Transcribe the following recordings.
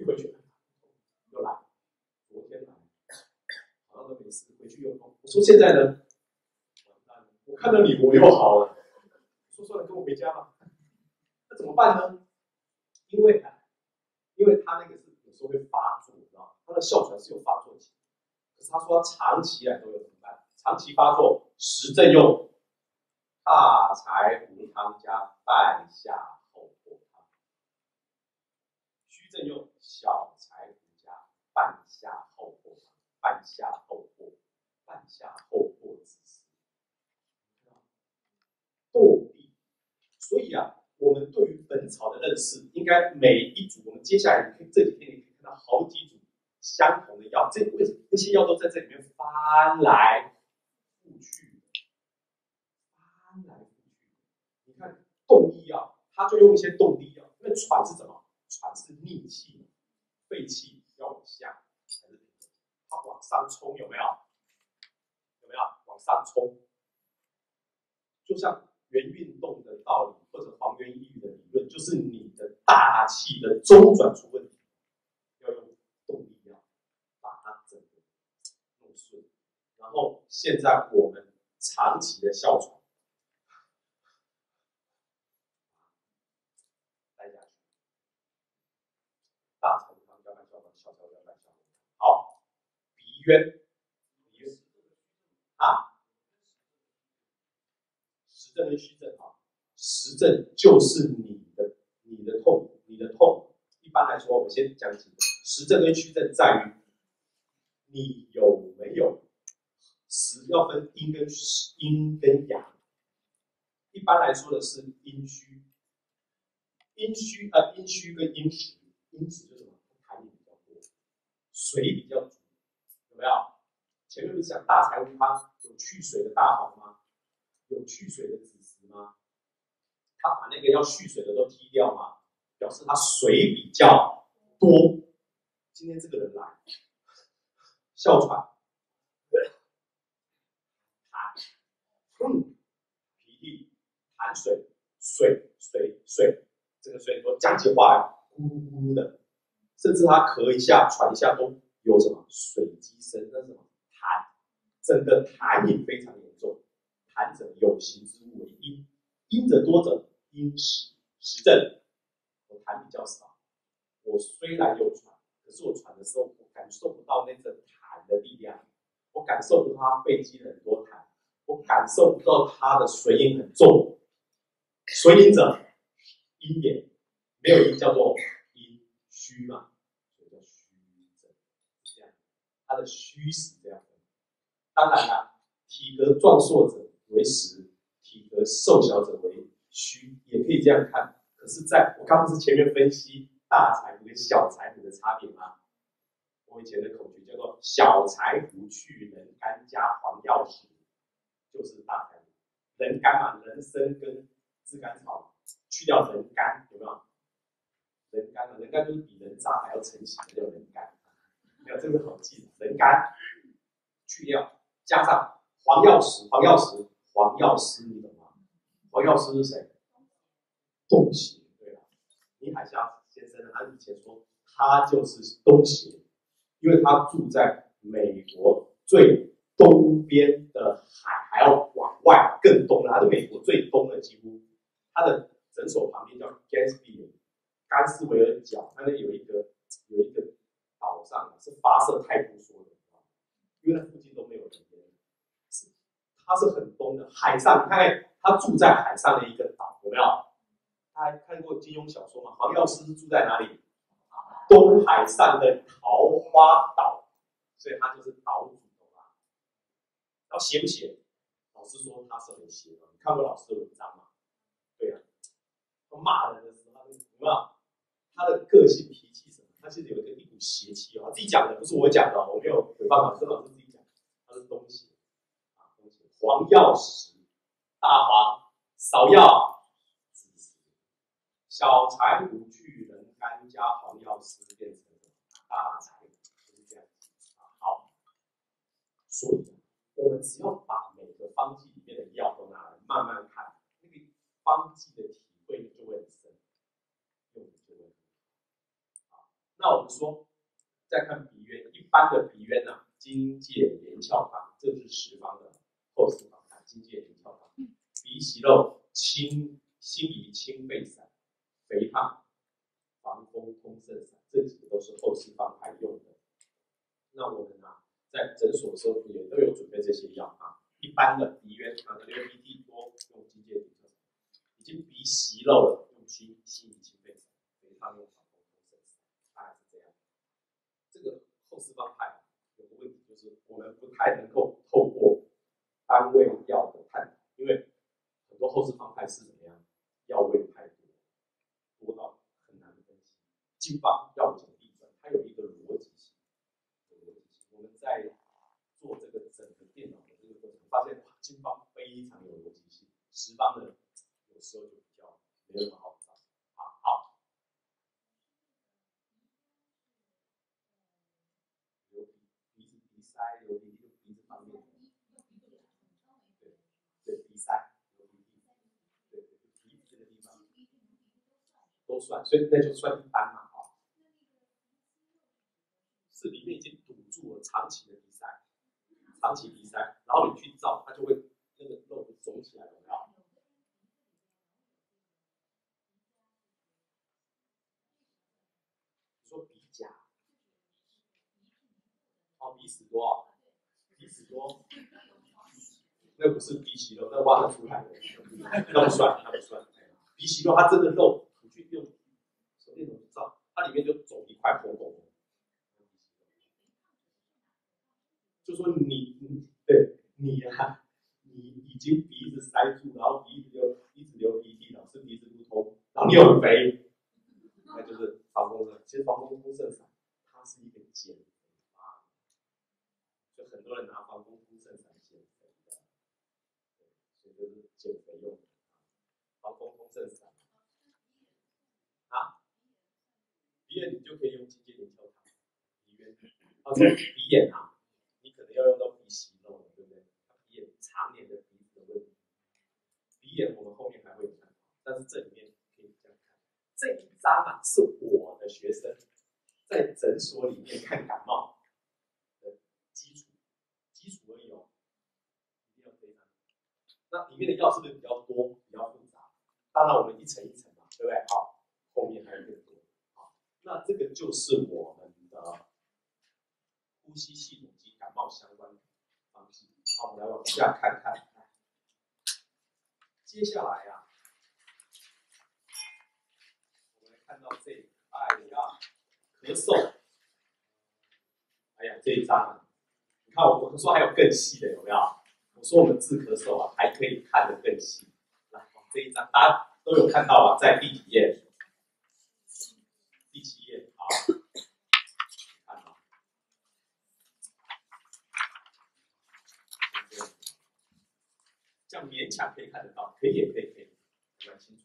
一回去又来，昨天来，好像都没事，回去又痛。我说现在呢，完蛋了，我看到你我又好了。说算了，跟我回家吧。那怎么办呢？因为他那个是有时候会发作，你知道吗？他的哮喘是有发作期，可是他说他长期来都有怎么办？长期发作，实证用大柴胡汤加半夏厚朴汤，虚证用小柴胡加半夏厚朴汤，半夏厚朴子实，动力。所以啊，我们对于本草的认识，应该每一组，我们接下来这几天你可以看到好几组相同的药，这些药都在这里面翻来覆去，翻来覆去。你看动力药，它就用一些动力药，因为喘是什么？喘是逆气，肺气要往下，它往上冲，有没有？有没有往上冲？就像元运动的道理，或者黄元抑郁的理论，就是你的大气的周转出问题，要用动力药把它整个弄顺。然后现在我们长期的哮喘待下去，大肠汤加半夏黄，小肠加半夏黄。好，鼻渊啊，实证跟虚证啊，实证就是你的痛。一般来说，我先讲几个，实证跟虚证在于你有没有实，要分阴跟阳。一般来说的是阴虚，阴虚跟阴实，阴实就是什么？痰比较多，水比较足，有没有？前面不是讲大柴胡汤有去水的大黄吗？有去水的子实吗？他把那个要蓄水的都踢掉吗？表示他水比较多。今天这个人来，哮喘，脾涕，痰水，这个水我讲起话来咕噜咕噜的，甚至他咳一下、喘一下都有什么水积生，那什么痰，整个痰饮非常严重。痰者有形之物为阴，阴者多者阴实，实证我痰比较少，我虽然有喘，可是我喘的时候我感受不到那个痰的力量，我感受不到它肺积了很多痰，我感受不到它的水饮很重。水饮者阴也，没有阴叫做阴虚嘛，所以叫虚症，这样，它的虚实这样。当然啦，体格壮硕者为实，体格瘦小者为虚，也可以这样看。可是在我刚不是前面分析大柴胡跟小柴胡的差别吗？我以前的口诀叫做小柴胡去人干加黄药石，就是大柴胡。人干嘛？人参跟炙甘草去掉人干，有没有？人干啊，人干就是比人渣还要成型的叫人干。没有，这个好记，人干去掉，加上黄药石，你懂吗？黄药石是谁？东邪，对吧？倪海厦先生他以前说他就是东邪，因为他住在美国最东边的海，还要往外更东了，他是美国最东的几乎。他的诊所旁边叫甘斯维尔角，那里有一个岛上是发射太空梭的，因为那附近都没有人，它是很东的海上，你看他住在海上的一个岛，有没有？大家看过金庸小说吗？黄药师是住在哪里？东海上的桃花岛，所以他就是岛主啊。然后邪不邪？老师说他是很邪的。你看过老师的文章吗？对啊，他骂人的时候，有没有？他的个性脾气什么？他其实有一股邪气啊，自己讲的，不是我讲的，我没有办法，是老师自己讲，他是东邪啊，东邪。黄药石，大黄，芍药，子实，小柴胡去人干加黄药石变成大柴胡，就是这样啊。好，所以我们只要把每个方剂里面的药都拿来慢慢看，那个方剂的体会就会很深，用的就会很好。那我们说，再看鼻渊，一般的鼻渊呢，荆芥连翘汤，这是十方的后四方派，荆芥连翘汤。鼻息肉清心仪清肺散，肥胖防风通肾散，这几个都是后四方派用的。那我们啊，在诊所的时候也都有准备这些药啊。一般的鼻渊啊，流鼻涕多用荆芥连翘汤，已经鼻息肉了用心仪清肺散，肥胖用防风通肾散，大概是这样。这个后四方派有个问题，就是我们不太能够透过单位药的探讨，因为很多后四方派是怎么样，药味太多，多到很难分析。经方药检地转，它有一个逻辑性，我们在做这个整个电脑的这个过程，发现哇，经方非常有逻辑性，十方的有时候就比较没有那么好找。好。鼻塞、流鼻涕，鼻子方面，对，鼻塞、流鼻涕，对，鼻子这个地方都算，所以那就算一般嘛，是里面已经堵住了长期的鼻塞，长期鼻塞，然后你去照，它就会那个肉肿起来，有没有？你说鼻甲，鼻屎多，鼻屎多。那不是鼻息肉，那挖得出来的，那不算，那不算。鼻息肉它真的肉，你去用手电筒照，它里面就肿一块红红的。就说对你啊，你已经鼻子塞住，然后鼻子流鼻涕，导致鼻子不通，然后你又很肥，那就是防风热。其实防风通肾散它是一个减肥法，就很多人拿防风通肾散减肥的。所以就是减肥用的，防风通肾散啊。鼻炎你就可以用荆芥连翘汤，鼻炎，鼻炎啊，你可能要用到鼻息肉了，对不对？鼻炎常年的鼻子的问题，鼻炎我们后面还会看，但是这里面可以这样看，这一张啊是我的学生在诊所里面看感冒的基础而已哦，一定要这一张。那里面的药是不是比较多、比较复杂？当然我们一层一层嘛，对不对？好，后面还有更多。好，那这个就是我们的呼吸系统及感冒相关的方式。好，我们来往下看看。接下来啊，我们来看到这个，哎呀，咳嗽。哎呀，这一张啊，你看我说还有更细的，有没有？我说我们治咳嗽啊，还可以看得更细。来，这一张大家都有看到啊，在第几页？第7页。好，看到。这样勉强可以看得到，可以，蛮清楚。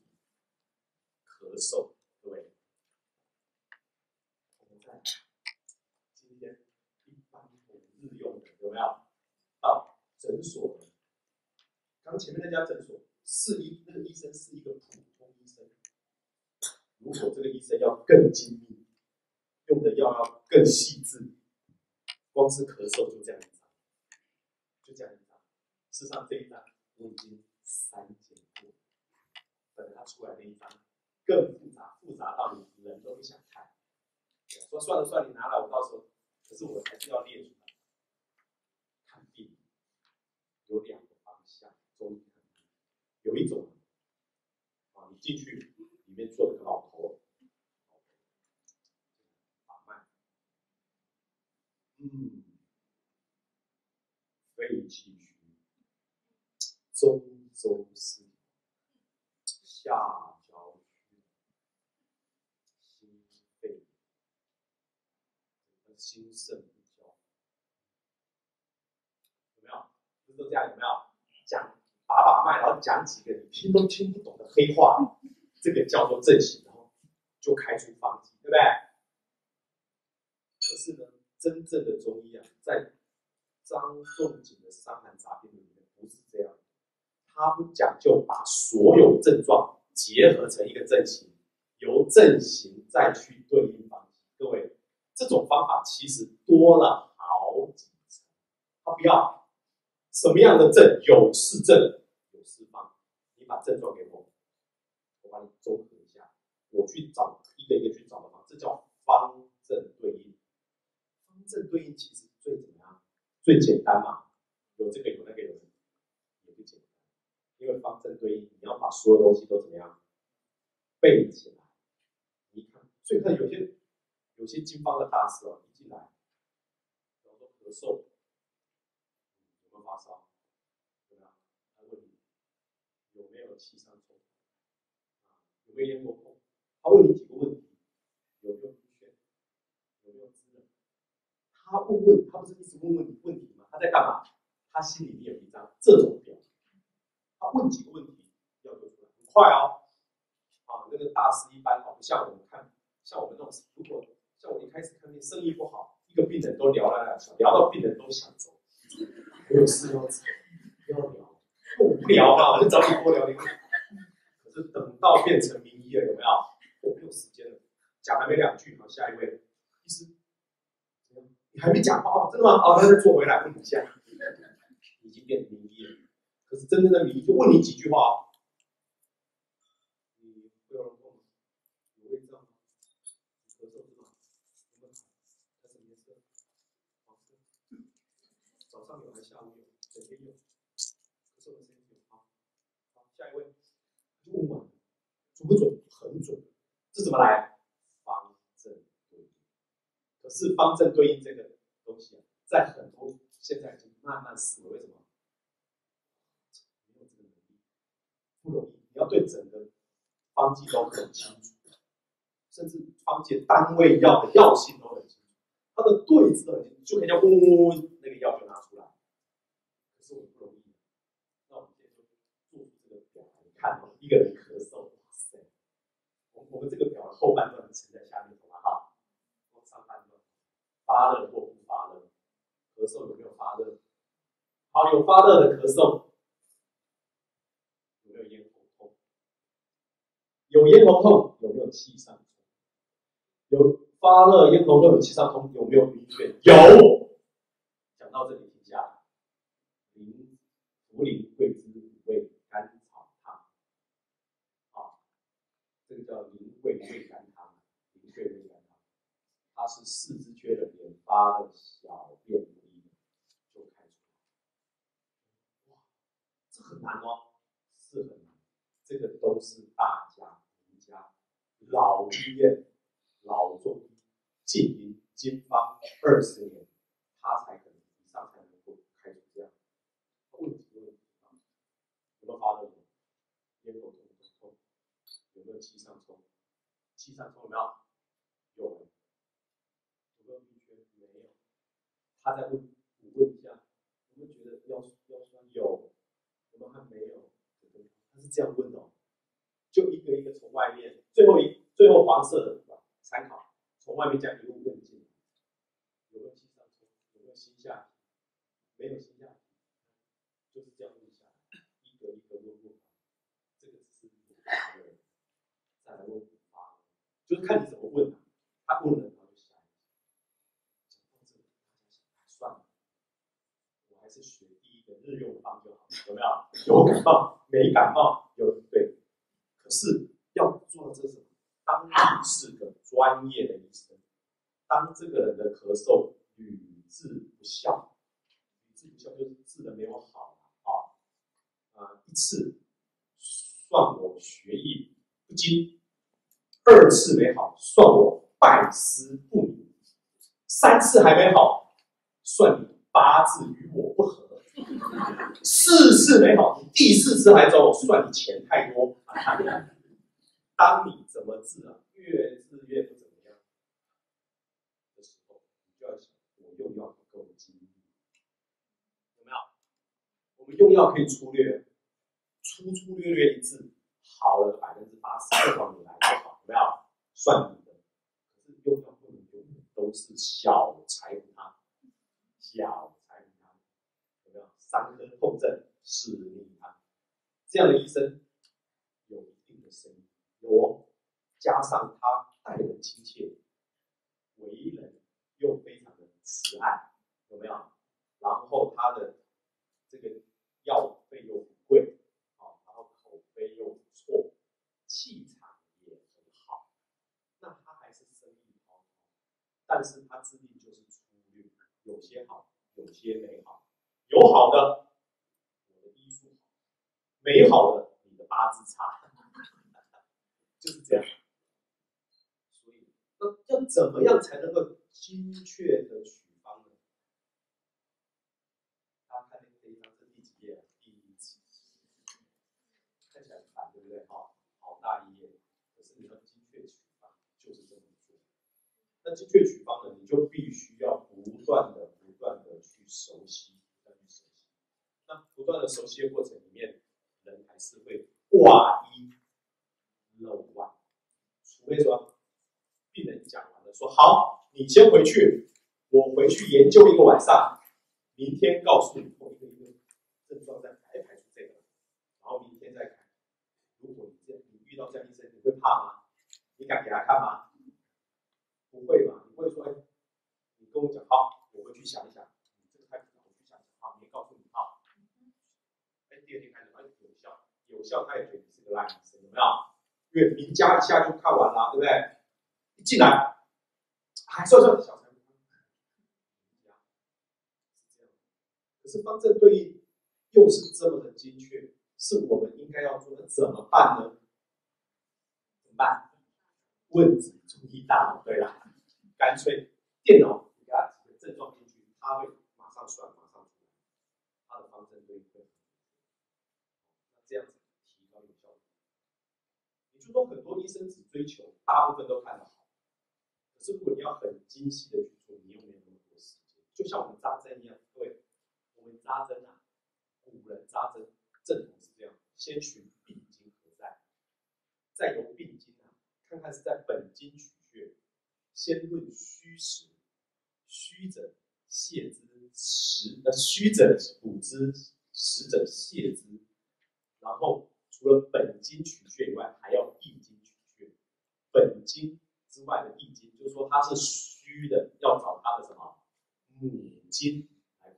咳嗽，各位，我们在今天一般我们日用的有没有？到诊所的，刚前面那家诊所那个医生是一个普通医生，如果这个医生要更精密，用的药要更细致，光是咳嗽就这样一张，就这样一张。事实上这一张我已经删减过，等它出来那一张更复杂，复杂到你人都不想看。说算了，你拿来，我到时候，可是我还是要列出来。看病有2个方向，中医看病有一种啊，你进去里面坐个老头，把脉，肺气虚，中周失调，下焦虚，心肺，心肾不交，有没有？不是都这样？有没有？讲把脉，然后讲几个你听都听不懂的黑话，这个叫做正形，然后就开出方剂，对不对？可是呢，真正的中医啊，在张仲景的《伤寒杂病》里面不是这样，他不讲究把所有症状结合成一个症型，由症型再去对应方剂。各位，这种方法其实多了好几层。他不要什么样的症，有是症，有是方，你把症状给我，我帮你综合一下，我去找一个一个去找的方，这叫方正对应。方正对应其实最怎么样？最简单嘛，有这个有那个有那个，也不简单，因为方正对应，你要把所有东西都怎么样背起来。你看，所以看有些经方的大师哦，一进来，然后咳嗽，有没有发烧？有没有？他问你有没有气上冲？有没有咽喉痛？他问你几个问题：有没有晕眩？有没有滋润？他不是一直问问题吗？他在干嘛？他心里面有一张这种表，他问几个问题要做出来，很快哦。那个大师一般不像我们看，像我们那种，如果像我一开始看病生意不好，一个病人都聊来聊，聊到病人都想走，我有事要走，不要聊，无聊嘛，我就找你多聊一个。可是等到变成名医了，有没有？我没有时间了，讲还没2句，好，下一位，医师，你还没讲话，真的吗？那再坐回来问一下，已经变成名医了。可是真正的名医就问你几句话。早上有还下午有，整天有，可是我的身体有好，下一位，就问完了，准不准？很准。这怎么来？方正对应。可是方正对应这个东西在很多现在已经慢慢思维，为什么？没有这个能力，不容易。你要对整个方剂都很清楚，甚至方剂单位药的药性都很清楚，它的对子很清楚，就可以叫嗡嗡嗡，那个药就拿出来。可是我们不容易。那我们今天就做出这个表来，你看一个人咳嗽，哇塞！我们这个表的后半段沉在下面，懂吗？哈，上半段发热或不发热，咳嗽有没有发热？好，有发热的咳嗽，有没有咽喉痛？有咽喉痛，有没有气上冲？有发热咽喉痛有气上冲，有没有晕眩？有。讲到这里停下来。茯苓、桂枝、五味、甘草汤，这个叫苓桂味甘汤，苓桂味甘汤，它是四肢缺的连发的小便不利就开出来。哇，这很难哦，是很难。这个都是大家名家、老医院、老中医经营经方20年，他才可能以上才能够开出这样问题。有没有发热？咽喉痛？有没有气上冲？气上冲有没有？有。有没有晕眩？没有。他在问一下，有没有觉得腰酸？有。有没有还没有？他是这样问的哦，就一个一个从外面，最后黄色的参考，从外面这样一路问进来，有没有气上冲？有没有心下体？没有心下体，就是这样问下来，一个一个问。这个是有发热，再来问不发热，就是看你怎么问。他问了，他就下一个。讲到这里，大家想，算了，我还是学第一个日用方就好了，有没有？有感冒没感冒？有，对。可是要做的这是什么？当你是个专业的医生，当这个人的咳嗽屡治不效，就是治的没有好一次算我学艺不精，2次没好，算我拜师不明，3次还没好，算你八字与我不合，4次没好，你第4次还找我，算你钱太多。当你怎么治越治越不怎么样的时候，你就要想，我用药不够精密，有没有？我们用药可以粗略一治，好了80%，就往你来就好，有没有？算你的。可是用药不能永远都是小柴胡汤，有没有？3颗痛症4逆汤，这样的医生有一定的声音，有加上他待人亲切，为人又非常的慈爱，有没有？然后它的这个药费又不贵，然后口碑又不错，气场也很好，那它还是生意滔滔，但是它制定就是粗略，有些好，有些没好，有好的，我的医术好，没好的，你的八字差，就是这样。所以，要怎么样才能够精确的取方呢？大家看这一张是第几页？第一集，看起来很烦，对不对？好大一页，可是你要精确取方，就是这么做。那精确取方呢，你就必须要不断的去熟悉，那不断的熟悉的过程里面，人还是会挂一漏万，除非说病人讲完了，说好，你先回去，我回去研究一个晚上，明天告诉你一个症状再排除这个，然后明天再看。如果你遇到这样医生，你会怕吗？你敢给他看吗？不会嘛？你会说，你跟我讲好，我回去想一想，你这个太复杂，我去想想，好，明天告诉你好。第二天开始，有效，他也觉得你是个烂医生，有没有？因为评价一下就看完了，对不对？一进来，还算小财是这样。可是方正对应又是这么的精确，是我们应该要做的，怎么办呢？怎么办？问题注意大了，对了，干脆电脑给他几个症状进去，他会马上算，马上出来，他的方正对应会。那这样子提高有效率。也就是说，很多医生只追求大部分都看得好，可是如果你要很精细的去做，你又没有那么多时间。就像我们扎针一样，各位，我们扎针啊，古人扎针正统是这样：先寻病经何在，再由病经啊，看看是在本经取穴，先论虚实，虚者泻之，虚者补之，实者泻之。然后除了本经取穴以外，还要易经取穴。本经之外的易经，就是说它是虚的，要找它的什么母经来补；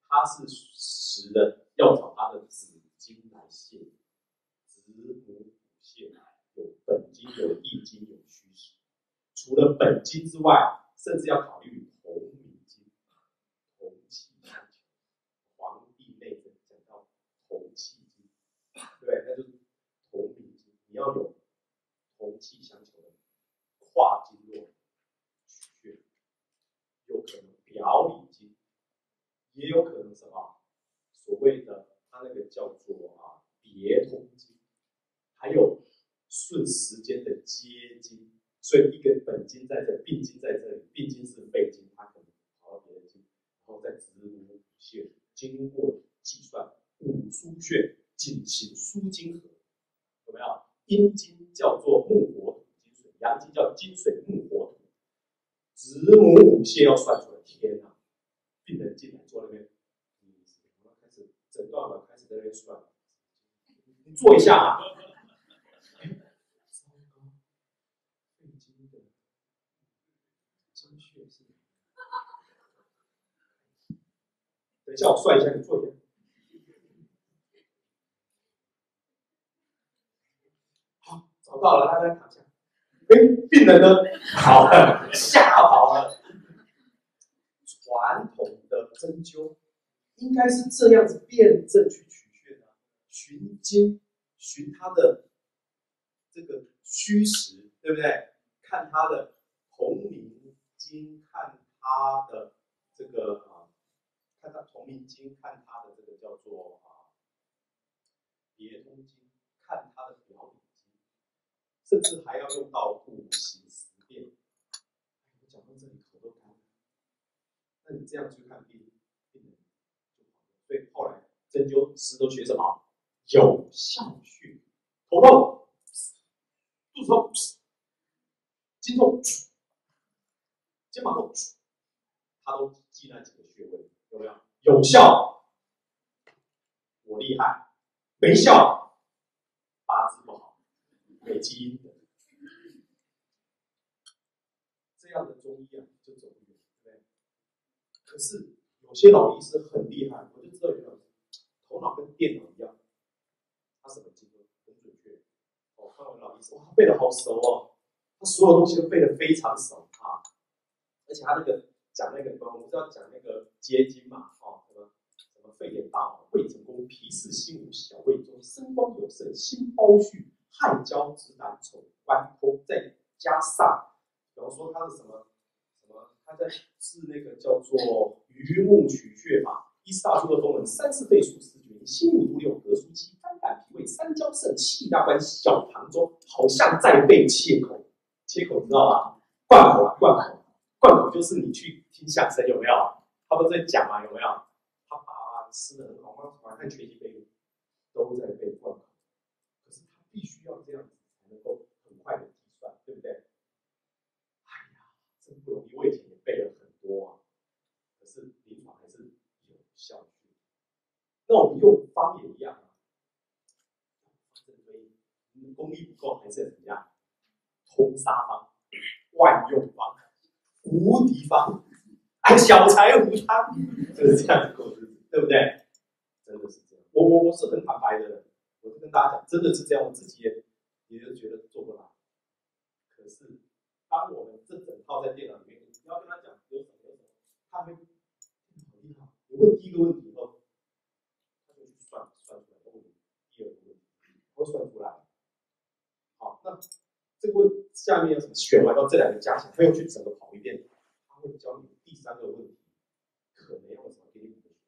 它是实的，要找它的子经来泻。子母补泻，有本经，有易经，有虚实。除了本经之外，甚至要考虑同名经，同气相求。黄帝内经讲到同气经，对，那就是同名经，你要有同气相求的跨经络取穴，有可能表里经，也有可能什么所谓的它那个叫做别通经，还有顺时间的接经。所以一个本经在这，病经在这里，病经是肺经，它可能跑到别的经，然后再子母补泻，经过计算，五腧穴进行输经合，有没有？阴经叫做木火土金水，阳经叫金水木火土，子母补泻要算出来，天哪！病人进来坐那边，我要开始诊断了，开始在那边算，你坐一下啊。等一下，我算一下，你坐一下。好，找到了，来躺下。病人呢？跑了，吓跑了。传统的针灸应该是这样子辩证去取穴的，寻经，寻它的这个虚实，对不对？看它的同名经，看它的这个看它同名经，看它的这个叫做别通经，看它的表里经，甚至还要用到五行十变。我讲到这里口都干了。那你这样去看病人就好了。所以后来针灸师都学什么？有效穴。头痛，肚子痛，筋痛，肩膀痛，他都记那几个穴位，有没有？有效，我厉害；没效，八字不好，没基因的。这样的中医啊，就走不远，对不对？可是有些老医师很厉害，我就知道有些老师头脑跟电脑一样，他什么记录很准确。哦，看完老医师，哇，背得好熟哦，他所有东西都背得非常熟啊，而且他那个讲那个，我们知道讲那个结晶嘛，哦，什么肺炎大脑、胃成功、脾湿心无、小胃中、声光有肾、心包虚、汗交直胆丑、关通，再加上，比方说他是什么，他在治那个叫做鱼目取穴法，一四大处的功能，三四肺腧四厥，心五度六膈腧七，肝胆脾胃三焦肾气大关小肠中，好像在被切口，切口知道吧？贯口啊，贯口就是你去听相声有没有？他们在讲嘛，有没有？他把吃的很好吗？晚上学习背都在背贯口，可是他必须要这样子才能够很快的计算，对不对？哎呀，真不容易，我以前也背了很多啊，可是临床还是有效率。那我们用方也一样啊，功力不够还是怎么样？通杀方、万用方、无敌方。小财无他，就是这样过日子，对不对？真的是这样。我是很坦白的人，我就跟大家讲，真的是这样。我自己也就觉得做不来。可是，当我们这整套在电脑里面，你要跟他讲有什么，他会好厉害。你问第一个问题以后，他就去算出来，问你第二个问题，他会算出来。好，那这个下面有什么选完到这两个加起来，他又去整个跑一遍，他会教你第三个问题。可能要什么给你5个选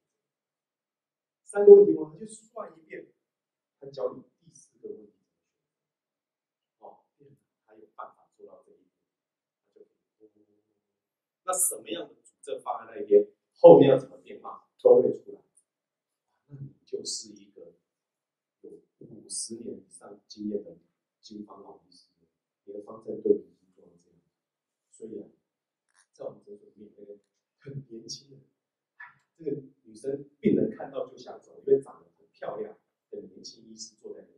择，3个问题吗？他就算一遍，他教你第4个问题。哦，他有办法做到这一点，他就那什么样的主症放在那一边，后面要怎么变化都会出来。那你就是一个有50年以上经验的经方老医师，你的方针对你已经做到这样。所以啊，在我们诊所里面那个很年轻的。这个女生病人看到就想走，因为长得很漂亮的年轻医师坐在那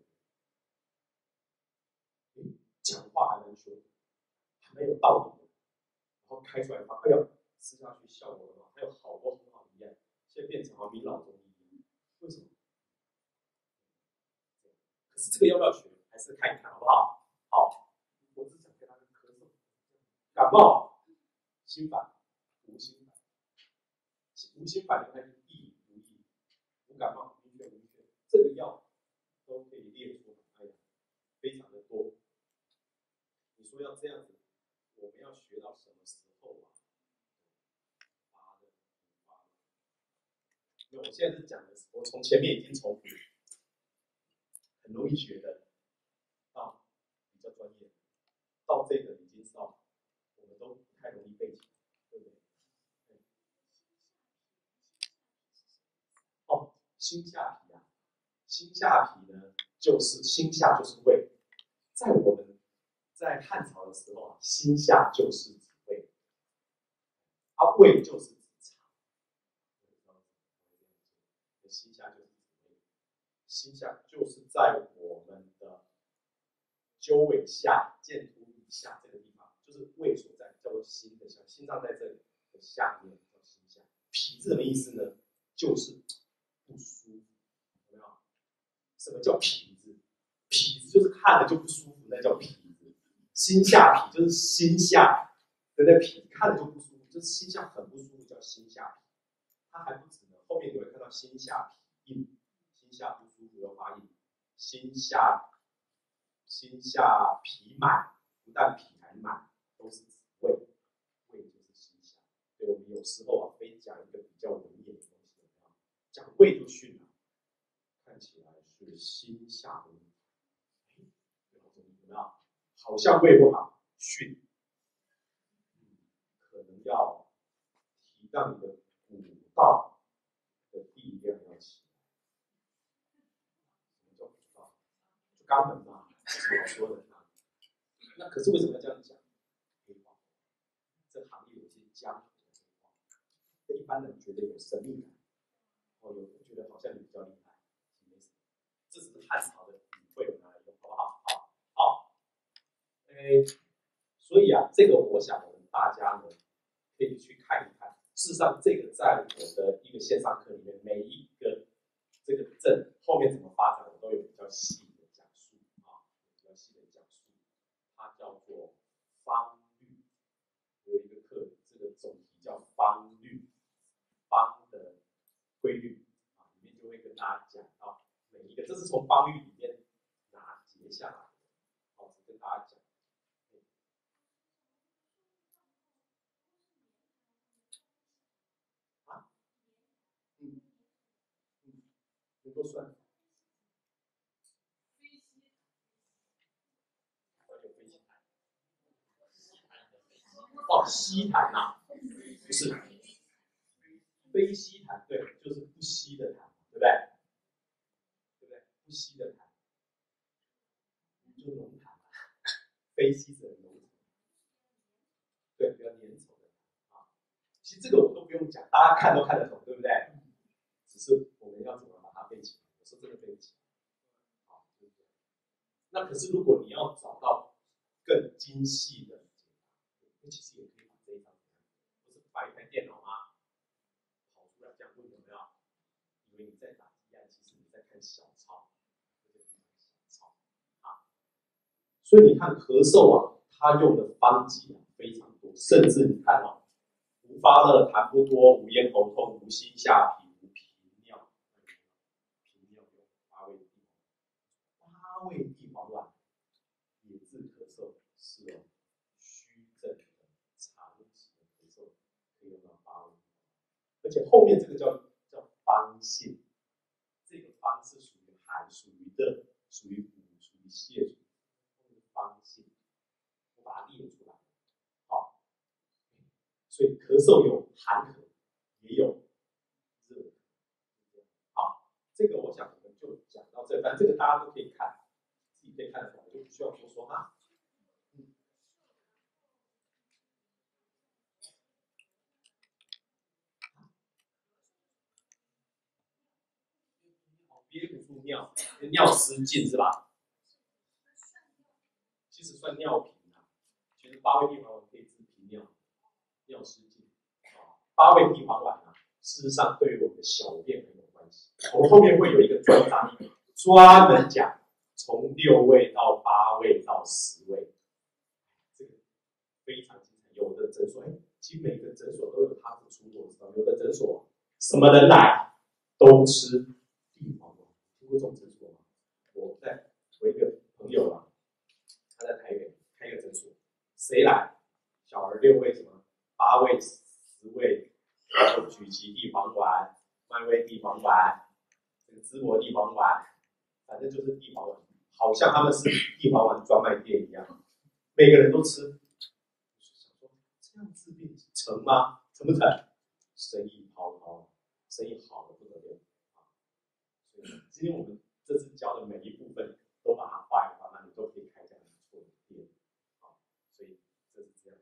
里，讲话还蛮凶，还蛮有道理的，然后开出来发，哎呦，吃下去效果很好，还有好多很好的医案，现在变成好比老中医，为什么？可是这个要不要学，还是看一看好不好？好，我只想跟他们咳嗽、感冒、心烦、无心烦，无心烦的那就易如意。无感冒、晕眩、晕眩，这个药都可以列出来，非常的多。你说要这样子，我们要学到什么时候啊？因为我现在是讲的，我从前面已经从很容易学的，到比较专业，到这个已经是到我们都不太容易背起来，对不对？哦，心下皮啊，心下皮呢，就是心下就是胃，在我们在汉朝的时候啊，心下就是指胃，胃就是指肠，心下就是指胃，心下就是在我们的鸠尾下剑突以下这个地方，就是胃所在，叫做心的下，心脏在这里的下面叫心下。脾是什么意思呢？就是不舒服，有没有？什么叫痞子？痞子就是看了就不舒服，那叫痞子。心下痞就是心下的那痞，看了就不舒服，就是心下很不舒服，叫心下痞。它还不止呢，后面你会看到心下痞硬，心下不舒服要发硬，心下痞满，不但痞还满，都是指胃，胃就是心下。所以我们有时候啊，非讲一个比较文言的东西，讲胃就训了。看起来是心下的问题，有没有？好像胃不好，训，可能要提让你的骨道的力量要起来。什么叫骨道？就肛门嘛，是好说的。那可是为什么要这样讲？黑话，这行业有些江湖的黑话，一般人觉得有神秘感，有人觉得好像你比较厉害，没什么。这只是汉朝的语汇，我拿来用，好不好？好，所以啊，这个我想我们大家呢，可可以去看一看。事实上，这个在我的一个线上课里面，每一个这个症后面怎么发展，我都有比较细的讲述啊，比较细的讲述。它叫做方律，有一个课，这个总题叫方律，方的规律啊，里面就会跟大家讲到每一个，这是从方律里面拿截下来的，好，跟大家讲。能够算。哦，吸痰呐，不是，非吸痰，对，就是不吸的痰，对不对？对不对？不吸的痰，就浓痰嘛，非吸者浓痰，对，比较粘稠的啊。其实这个我都不用讲，大家看都看得懂，对不对？只是我们要怎么把它背起来，我是真的背不起来。好，对不对？那可是如果你要找到更精细的解答，其实也可以把这一张，不是把一台电脑吗？跑出来这样问有没有？以为你在打题案，其实你在看小抄，小抄啊。所以你看咳嗽啊，它用的方剂啊非常多，甚至你看哦，无发热、痰不多、无咽喉痛、无心下痞、无频尿，频尿用八味地黄丸也治咳嗽，是哦，虚症的长期的咳嗽可以用到八味，而且后面这个叫方性，这个方是属于寒、属于热、属于补、属于泻，方性，我把它列出来。好，所以咳嗽有寒咳，也有热咳。好，这个我想我们就讲到这，反正这个大家都可以看，自己可以看得懂，我就不需要多说哈。憋不住尿，尿失禁是吧？其实算尿频啊。其实八味地黄丸可以治频尿、尿失禁。八味地黄丸啊，事实上对于我们的小便很有关系。我们后面会有一个专章，专门讲从6味到8味到10味，这个非常精彩。有的诊所，其实每个诊所都有它的出货之道。有的诊所什么人来都吃地黄丸，听过这种诊所吗？我一个朋友啊，他在台北开一个诊所，谁来？小儿6味什么8味、10味，然后曲奇地黄丸、麦味地黄丸、这个淄博地黄丸，反正就是地黄丸，好像他们是地黄丸专卖店一样，每个人都吃。这样治病成吗？成不成？生意滔滔，生意好的不得了啊！所以今天我们这次教的每一部分都把它发扬光大，你都可以开这样不错的店啊！所以这是这样。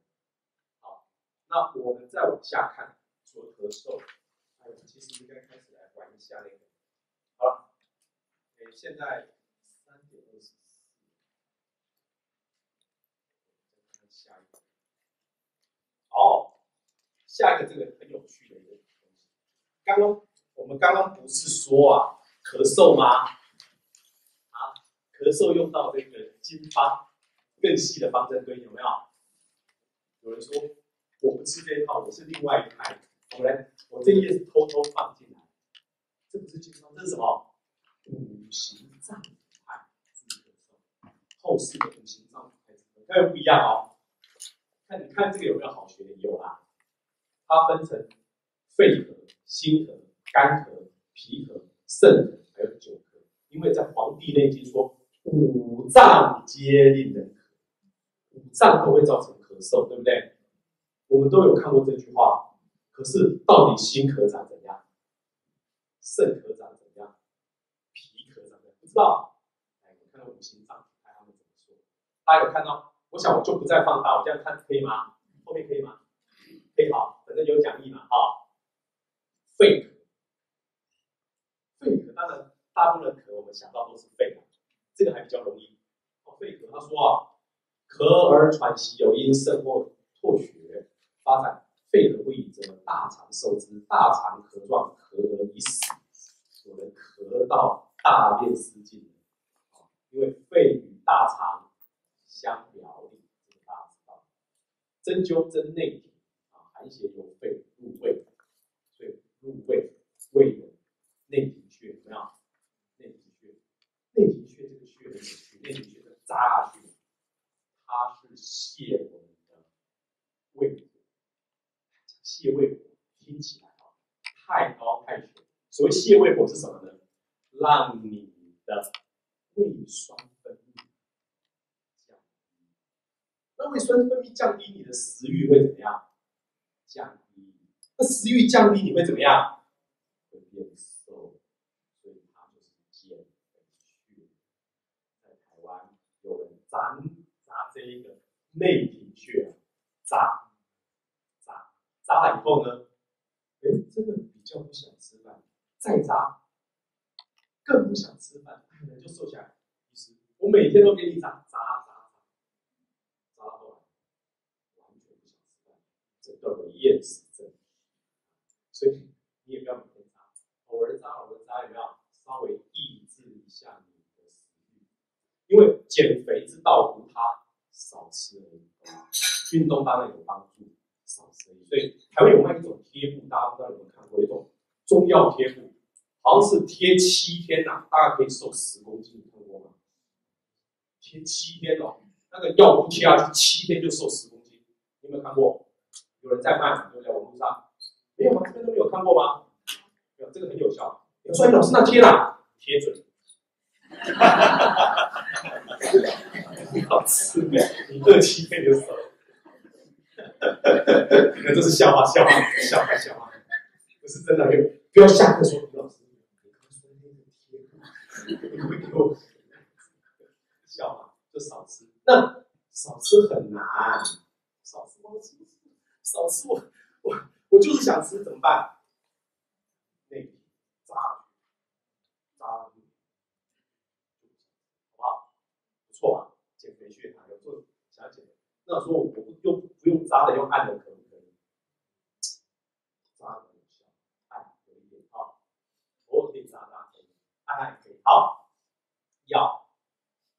好，那我们再往下看，除了咳嗽，其实应该开始来玩一下那个。好了，现在3:24，再看下一个。哦，下一个这个很有趣的一个东西。我们刚刚不是说啊，咳嗽吗？啊，咳嗽用到这个经方更细的方针根，有没有？有人说我不吃这一套，我是另外一派。我这一页是偷偷放进来，这不是经方，这是什么？五行脏腑派治咳嗽，后世的五行脏腑派治咳嗽，它又不一样哦。你看这个有没有好学的？有啦，它分成肺咳、心咳、肝咳、脾咳、肾咳，还有酒咳。因为在《黄帝内经》说五脏皆令人咳，五脏都会造成咳嗽，对不对？我们都有看过这句话。可是到底心咳长怎样？肾咳长怎样？脾咳长怎样？不知道。我看到五行脏腑看他们怎么说。大家有看到？我想我就不再放大，我这样看可以吗？后面可以吗？可以，好，反正有讲义嘛，肺咳，肺咳当然大部分咳我们想到都是肺啊，这个还比较容易。肺咳他说啊，咳而喘息有因肾或唾血发展肺咳不已则大肠受之，大肠咳状，咳而已死。有人咳到大便失禁，因为肺与大肠相表里，这个大家知道。针灸针内体寒邪由肺入胃，所以入胃胃的内庭穴有没有？内庭穴，内庭穴这个穴很有趣，内庭穴扎下去，它是泻我们的胃火。泻胃火听起来太高太玄。所谓泻胃火是什么呢？让你的胃酸分泌降低。那胃酸分泌降低，你的食欲会怎么样？降低。那食欲降低，你会怎么样？会变瘦。所以它就是减肥穴。在台湾有人扎这一个内庭穴，扎了以后呢，真的比较不想吃饭，再扎更不想吃饭，可能就瘦下来。其实我每天都给你扎到后来完全不想吃饭，诊断为厌食症。所以你也不要每天扎，偶尔扎有没有？稍微抑制一下你的食欲，因为减肥之道无他，少吃而已。运动当然有帮助，少吃而已。所以台湾有卖一种贴布，大家不知道有没有看过？一种中药贴布，好像是贴7天大概可以瘦10公斤，你看过吗？贴7天那个药布贴下去7天就瘦10公斤，你有没有看过？有人在卖，对不对？网络上没有吗？这边都没有看过吗？没有，这个很有效。有说老师那贴啦，贴准。好吃，你热7天就瘦了。这是笑话，不是真的。不要下课说老师，你刚说那个贴布，你会给我笑话，就少吃。那少吃很难，少吃我就是想吃，怎么办？那个扎，好不好？不错啊，减肥穴有做想要减肥。那我说我不用扎的，用按的可不可以？扎的有效，按有一点偶尔可以扎，按可以。好，药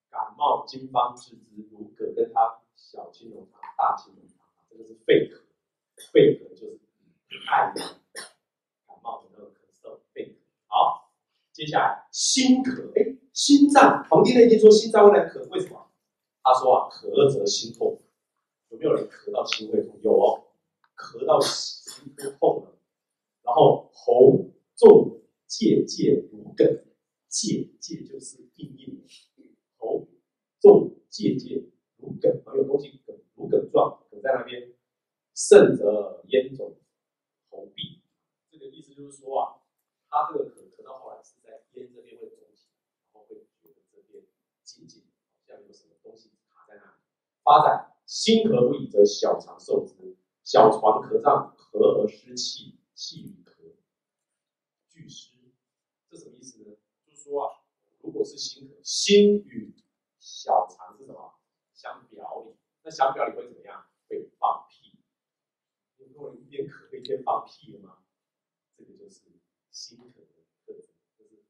感冒经方治之，如葛根汤、小青龙汤、大青龙汤，这个是肺咳。肺咳就是按感冒的那个咳嗽，肺咳。好，接下来心咳，心脏，《黄帝内经》说心脏会来咳，为什么？他说咳则心痛。有没有人咳到心会痛？有哦，咳到心都痛了。然后喉重结如梗，结就是硬的，喉重结如梗，有东西梗如梗状，梗在那边。甚则咽肿喉闭，这个意思就是说他这个咳到后来是在咽这边会肿起来，然后会觉得这边紧紧，好像有什么东西卡在那里。发展心咳不已则小肠受之，小肠咳胀，咳而失气，气与咳俱失。这什么意思呢？就是说如果是心咳，心与小肠是什么？相表里，那相表里会怎么样？会放屁。如果一边咳一边放屁了吗？这个就是心咳的特征，就是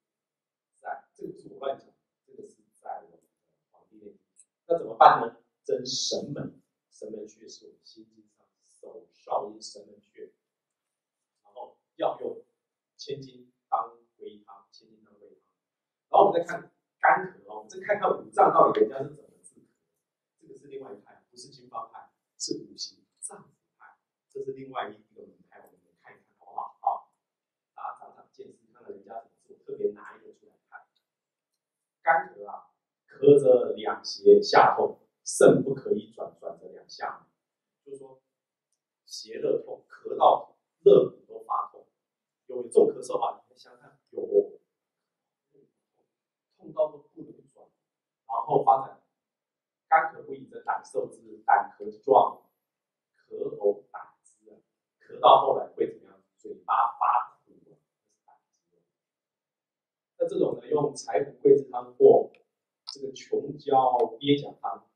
在这个不是我乱讲，这个是在我们的《黄帝内经》。那怎么办呢？针神门，神门穴是我们心经上手少阴神门穴，然后要用千金当归汤，然后我们再看干咳我们再看看五脏到底人家是怎么治咳，这个是另外一派，不是经方派，是五行脏腑派，这是另外一个门派，我们看一看好不好？好，大家长见识，看看人家怎么做，特别拿一个出来看。干咳咳则两胁下痛，肾不可以转着两下，就是说胁热痛，咳到肋骨都发痛。有这种咳嗽你想想看，有痛到都不能转，然后发展干咳不已则胆受之，胆咳状，咳呕胆汁咳到后来会怎么样？嘴巴发苦那这种呢，用柴胡桂枝汤或这个琼胶鳖甲汤，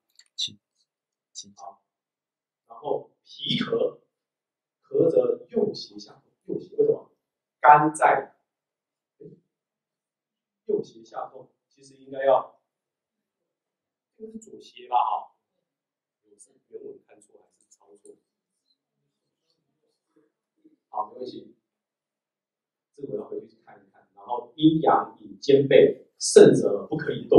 好，然后皮咳合则右胁下痛，右胁为什么？肝在右胁下痛，其实应该要应该是左胁吧？哈，我是原文看错还是抄错？好，没关系，这个我要回去看一看。然后阴阳以兼备，盛则不可以动，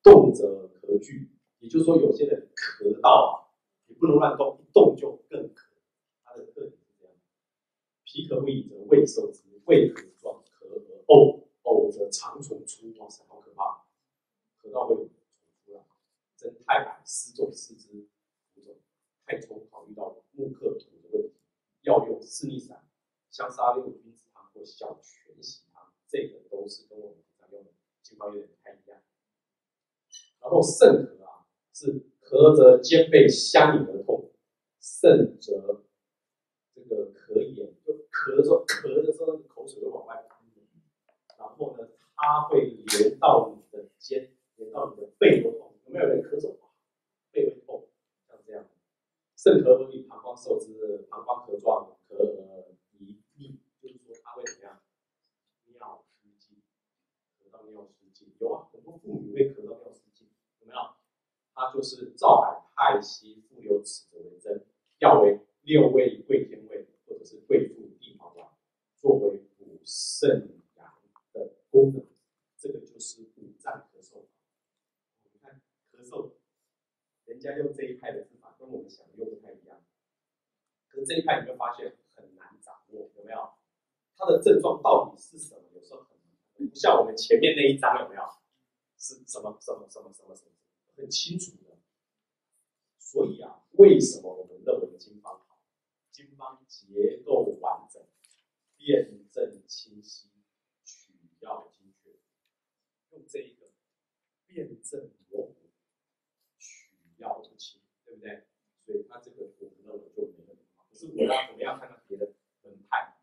动则咳惧。也就是说，有些人咳到你不能乱动，一动就更咳。它的特点是这样：脾可不已则胃受之，胃咳状，咳而呕，呕则肠虫出。哇塞，好可怕！咳到胃出来，真太白失重四肢浮肿。太冲考虑到木克土的问题，要用四逆散、香砂六君子汤或小全息汤，这个都是跟我们平常用的经方有点不太一样。然后肾咳啊，是咳则兼备相饮而痛，肾则这个咳炎，就咳的时候，口水会往外喷，然后呢，它会连到你的肩，连到你的背都痛。有没有人咳嗽？背会痛，像这样。肾咳不以膀胱受之，膀胱咳状，咳而遗溺，就是说它会怎么样？尿失禁，咳到尿失禁。有啊，很多妇女会咳到尿失禁，有没有？它就是照海、太溪、复流齿则为真，药为六味、桂天味或者是桂附地黄丸，作为补肾阳的功能。这个就是五脏咳嗽。你看咳嗽，人家用这一派的治法跟我们想的又不太一样。可是这一派你会发现很难掌握，有没有？它的症状到底是什么？有时候很不像我们前面那一章有没有？是什么，很清楚的。所以啊，为什么我们认为经方好？经方结构完整，辩证清晰，取要精确。用这一个辩证模糊，取要不清，对不对？所以它这个我们认为就没那么好。可是我们要看看别的门派，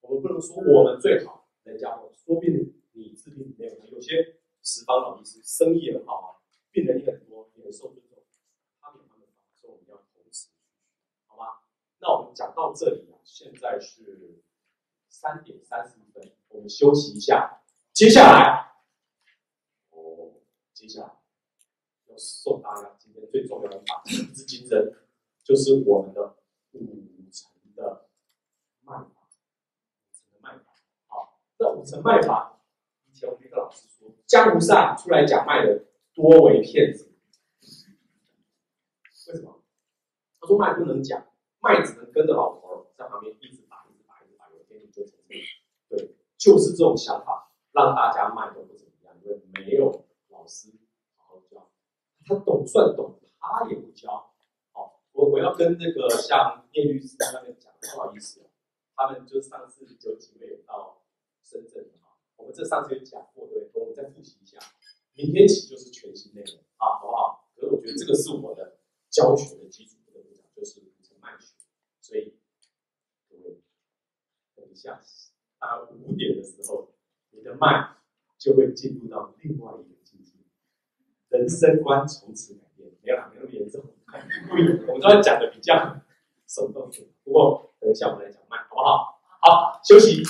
我们不能说我们最好，人家说不定你治病没有，有些十方老医师生意很好啊，病人也很多，也很受尊重，他们有他们的方法，所以我们要同时，好吗？那我们讲到这里啊，现在是3点30分，我们休息一下。接下来要送大家今天最重要的法，一支金针，就是我们的5层的脉法。好，那5层脉法，以前我们一个老师说，江湖上出来讲脉的多为骗子。为什么？他说脉不能讲，脉只能跟着老头在旁边一直打，有一天你就成功。对，就是这种想法，让大家脉都不怎么样，因为没有老师好好教。他懂算懂，他也不教。好，我要跟那个像聂律师那边讲，不好意思，他们就上次有几位有到深圳的哈，我们这上次有讲过，对不对？我们再复习一下，明天起就是全新内容啊，好不好？可是我觉得这个是我的教学的基础，不得不讲，就是5层脉学。所以各位，等一下大概5点的时候，你的脉就会进入到另外一个境界，人生观从此改变。没有那么严重，我们都要讲的比较手动。不过等一下我们来讲脉，好不好？好，休息。